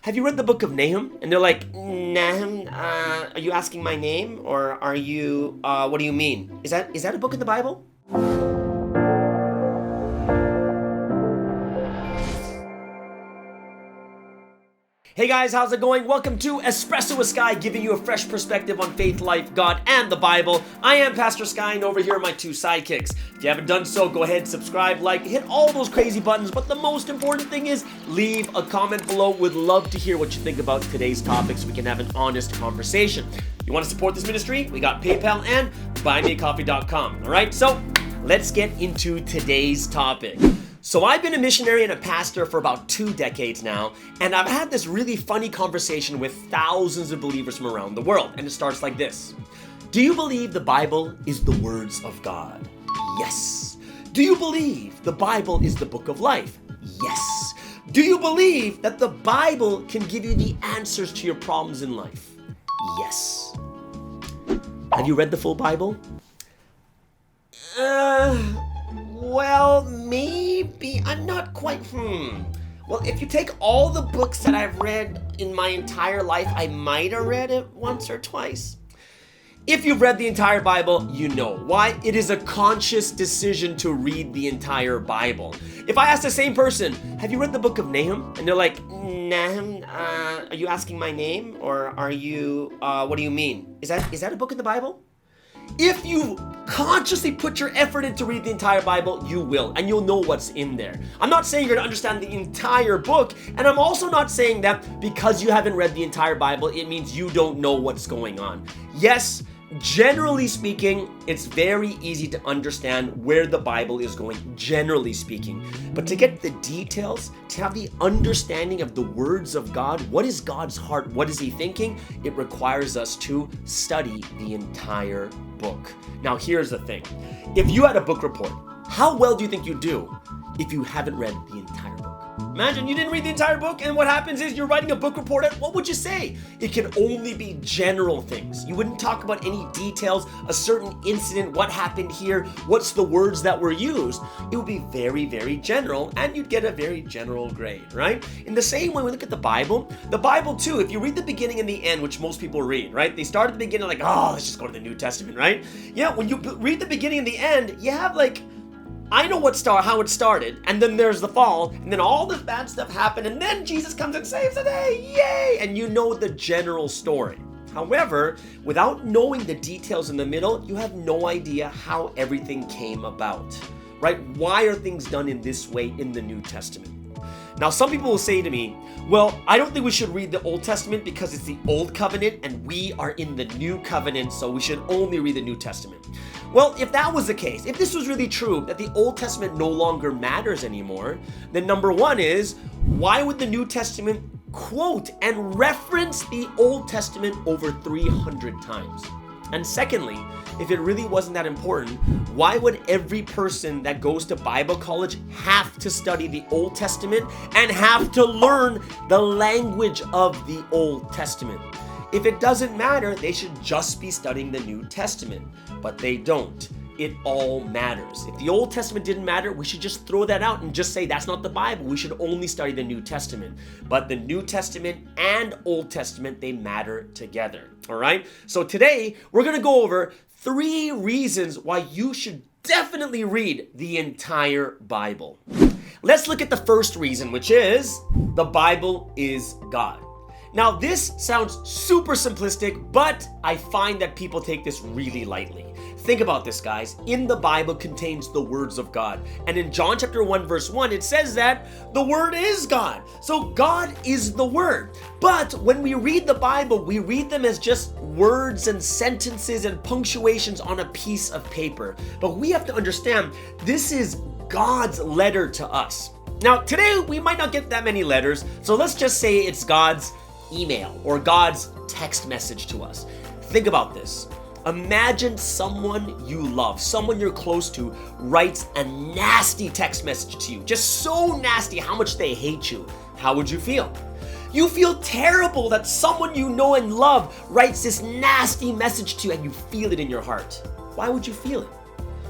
Have you read the book of Nahum? And they're like, Nahum, are you asking my name? Or are you, what do you mean? Is that a book in the Bible? Hey guys, how's it going? Welcome to Espresso with Sky, giving you a fresh perspective on faith, life, God, and the Bible. I am Pastor Sky, and over here are my two sidekicks. If you haven't done so, go ahead, subscribe, like, hit all those crazy buttons. But the most important thing is leave a comment below. Would love to hear what you think about today's topic so we can have an honest conversation. You want to support this ministry? We got PayPal and buymeacoffee.com. All right, so let's get into today's topic. So I've been a missionary and a pastor for about 2 decades now, and I've had this really funny conversation with thousands of believers from around the world, and it starts like this. Do you believe the Bible is the words of God? Yes. Do you believe the Bible is the book of life? Yes. Do you believe that the Bible can give you the answers to your problems in life? Yes. Have you read the full Bible? Well, maybe. I'm not quite, Well, if you take all the books that I've read in my entire life, I might have read it once or twice. If you've read the entire Bible, you know why. It is a conscious decision to read the entire Bible. If I ask the same person, have you read the book of Nahum? And they're like, Nahum, are you asking my name? Or are you, what do you mean? Is that a book in the Bible? If you consciously put your effort into read the entire Bible, you will, and you'll know what's in there. I'm not saying you're going to understand the entire book, and I'm also not saying that because you haven't read the entire Bible, it means you don't know what's going on. Yes, generally speaking, it's very easy to understand where the Bible is going, generally speaking. But to get the details, to have the understanding of the words of God, what is God's heart, what is He thinking, it requires us to study the entire book. Now, here's the thing. If you had a book report, how well do you think you'd do if you haven't read the entire book? Imagine you didn't read the entire book, and what happens is you're writing a book report. What would you say? It can only be general things. You wouldn't talk about any details, a certain incident, what happened here, what's the words that were used. It would be very, very general, and you'd get a very general grade, right? In the same way, we look at the Bible too, if you read the beginning and the end, which most people read, right? They start at the beginning like, oh, let's just go to the New Testament, right? Yeah, when you read the beginning and the end, you have like, I know how it started, and then there's the fall, and then all this bad stuff happened, and then Jesus comes and saves the day, yay! And you know the general story. However, without knowing the details in the middle, you have no idea how everything came about, right? Why are things done in this way in the New Testament? Now, some people will say to me, well, I don't think we should read the Old Testament because it's the Old Covenant and we are in the New Covenant, so we should only read the New Testament. Well, if that was the case, if this was really true, that the Old Testament no longer matters anymore, then number one is, why would the New Testament quote and reference the Old Testament over 300 times? And secondly, if it really wasn't that important, why would every person that goes to Bible college have to study the Old Testament and have to learn the language of the Old Testament? If it doesn't matter, they should just be studying the New Testament, but they don't. It all matters. If the Old Testament didn't matter, we should just throw that out and just say that's not the Bible. We should only study the New Testament. But the New Testament and Old Testament, they matter together. All right? So today, we're going to go over 3 reasons why you should definitely read the entire Bible. Let's look at the first reason, which is the Bible is God. Now, this sounds super simplistic, but I find that people take this really lightly. Think about this, guys. In the Bible contains the words of God. And in John chapter 1, verse 1, it says that the Word is God. So God is the Word. But when we read the Bible, we read them as just words and sentences and punctuations on a piece of paper. But we have to understand, this is God's letter to us. Now, today, we might not get that many letters, so let's just say it's God's email or God's text message to us. Think about this. Imagine someone you love, someone you're close to, writes a nasty text message to you. Just so nasty how much they hate you. How would you feel? You feel terrible that someone you know and love writes this nasty message to you and you feel it in your heart. Why would you feel it?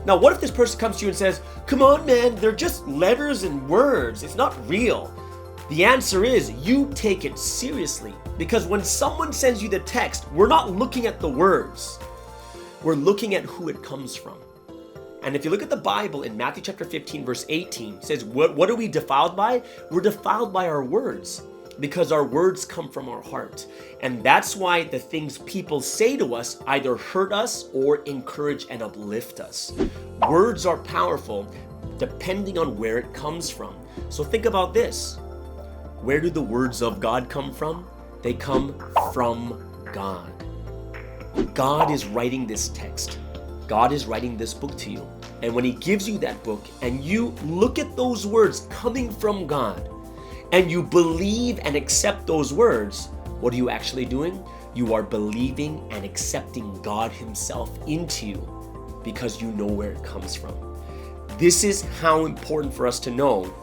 Now, what if this person comes to you and says, come on, man, they're just letters and words. It's not real. The answer is you take it seriously, because when someone sends you the text, we're not looking at the words. We're looking at who it comes from. And if you look at the Bible in Matthew chapter 15, verse 18, it says, what are we defiled by? We're defiled by our words, because our words come from our heart. And that's why the things people say to us either hurt us or encourage and uplift us. Words are powerful depending on where it comes from. So think about this. Where do the words of God come from? They come from God. God is writing this text. God is writing this book to you. And when he gives you that book and you look at those words coming from God and you believe and accept those words, what are you actually doing? You are believing and accepting God himself into you because you know where it comes from. This is how important for us to know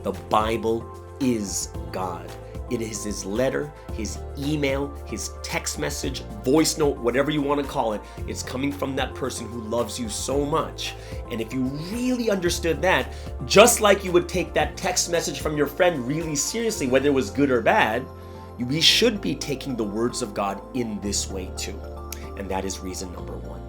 the Bible is God. It is his letter, his email, his text message, voice note, whatever you want to call it. It's coming from that person who loves you so much. And if you really understood that, just like you would take that text message from your friend really seriously, whether it was good or bad, we should be taking the words of God in this way too. And that is reason number one.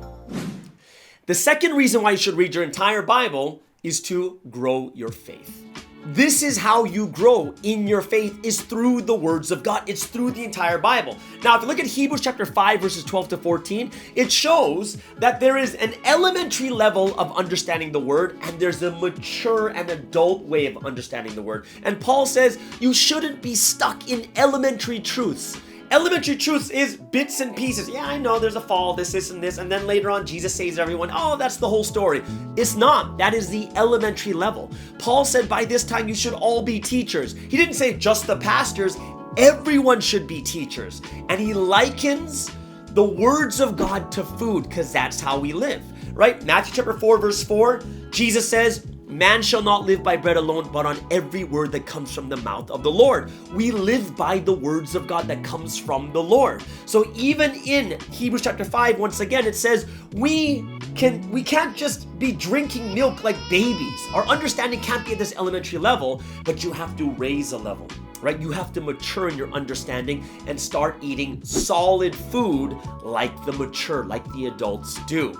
The second reason why you should read your entire Bible is to grow your faith. This is how you grow in your faith, is through the words of God. It's through the entire Bible. Now, if you look at Hebrews chapter 5, verses 12 to 14, it shows that there is an elementary level of understanding the word, and there's a mature and adult way of understanding the word. And Paul says you shouldn't be stuck in elementary truths. Elementary truths is bits and pieces. Yeah, I know there's a fall, this, and this, and then later on Jesus saves everyone. Oh, that's the whole story. It's not. That is the elementary level. Paul said by this time you should all be teachers. He didn't say just the pastors. Everyone should be teachers. And he likens the words of God to food because that's how we live, right? Matthew chapter 4, verse 4, Jesus says, man shall not live by bread alone, but on every word that comes from the mouth of the Lord. We live by the words of God that comes from the Lord. So even in Hebrews chapter 5, once again, it says we can't just be drinking milk like babies. Our understanding can't be at this elementary level, but you have to raise a level, right? You have to mature in your understanding and start eating solid food like the mature, like the adults do.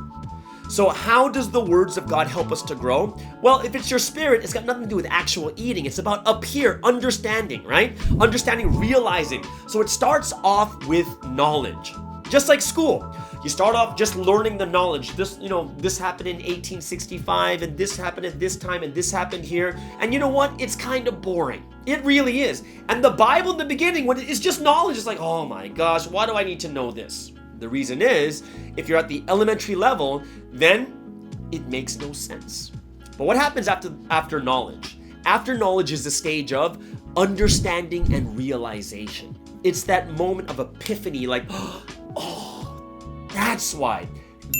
So how does the words of God help us to grow? Well, if it's your spirit, it's got nothing to do with actual eating. It's about up here, understanding, right? Understanding, realizing. So it starts off with knowledge. Just like school. You start off just learning the knowledge. This happened in 1865 and this happened at this time and this happened here. And you know what? It's kind of boring. It really is. And the Bible in the beginning, when it's just knowledge, it's like, oh my gosh, why do I need to know this? The reason is, if you're at the elementary level, then it makes no sense. But what happens after knowledge? After knowledge is the stage of understanding and realization. It's that moment of epiphany, like, oh, that's why.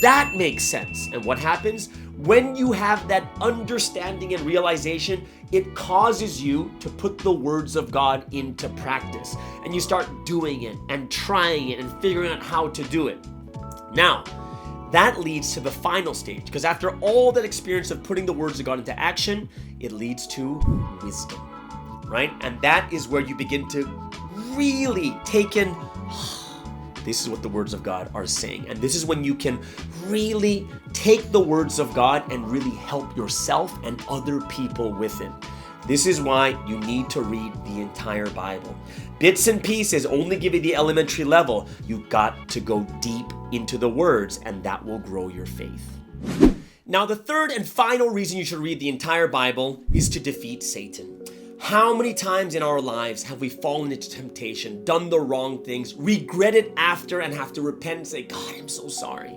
That makes sense. And what happens? When you have that understanding and realization, it causes you to put the words of God into practice. And you start doing it and trying it and figuring out how to do it. Now, that leads to the final stage, because after all that experience of putting the words of God into action, it leads to wisdom, right? And that is where you begin to really take in, this is what the words of God are saying. And this is when you can really take the words of God and really help yourself and other people with it. This is why you need to read the entire Bible. Bits and pieces only give you the elementary level. You've got to go deep into the words, and that will grow your faith. Now, the third and final reason you should read the entire Bible is to defeat Satan. How many times in our lives have we fallen into temptation, done the wrong things, regret it after, and have to repent and say, God, I'm so sorry.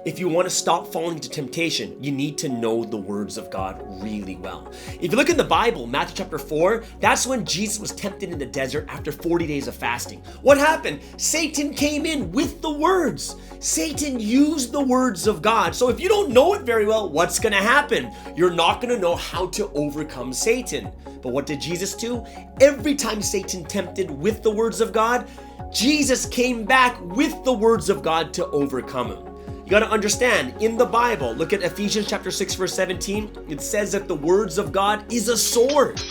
If you want to stop falling into temptation, you need to know the words of God really well. If you look in the Bible, Matthew chapter 4, that's when Jesus was tempted in the desert after 40 days of fasting. What happened? Satan came in with the words. Satan used the words of God. So if you don't know it very well, what's going to happen? You're not going to know how to overcome Satan. But what did Jesus do? Every time Satan tempted with the words of God, Jesus came back with the words of God to overcome him. You got to understand, in the Bible, look at Ephesians chapter 6, verse 17. It says that the words of God is a sword.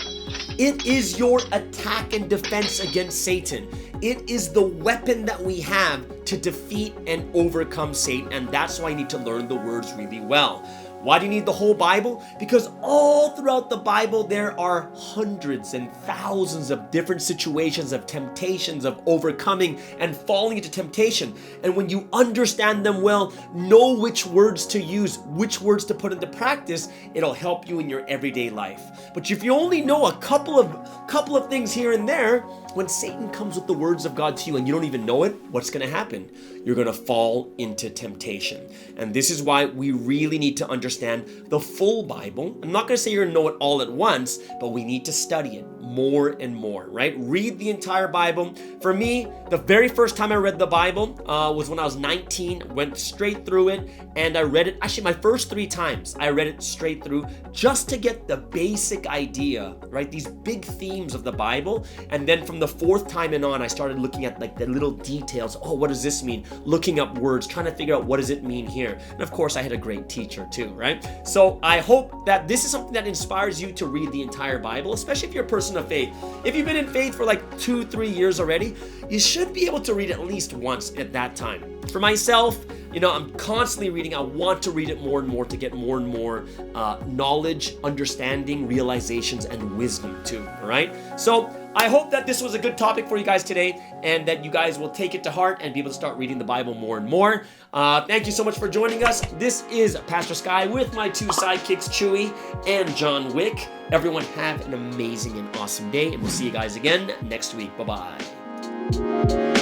It is your attack and defense against Satan. It is the weapon that we have to defeat and overcome Satan, and that's why you need to learn the words really well. Why do you need the whole Bible? Because all throughout the Bible, there are hundreds and thousands of different situations of temptations, of overcoming and falling into temptation. And when you understand them well, know which words to use, which words to put into practice, it'll help you in your everyday life. But if you only know a couple of things here and there, when Satan comes with the words of God to you and you don't even know it, what's going to happen? You're going to fall into temptation. And this is why we really need to understand the full Bible. I'm not going to say you're going to know it all at once, but we need to study it more and more, right? Read the entire Bible. For me, the very first time I read the Bible was when I was 19, went straight through it, and I read it, actually my first 3 times, I read it straight through just to get the basic idea, right? These big themes of the Bible. And then from the 4th time and on, I started looking at like the little details. Oh, what does this mean? Looking up words, trying to figure out what does it mean here. And of course, I had a great teacher too, right? So I hope that this is something that inspires you to read the entire Bible, especially if you're a person of faith. If you've been in faith for like 2-3 years already, you should be able to read at least once at that time. For myself, I'm constantly reading. I want to read it more and more to get more and more knowledge, understanding, realizations, and wisdom too, all right? So I hope that this was a good topic for you guys today and that you guys will take it to heart and be able to start reading the Bible more and more. Thank you so much for joining us. This is Pastor Sky with my 2 sidekicks, Chewy and John Wick. Everyone have an amazing and awesome day, and we'll see you guys again next week. Bye-bye.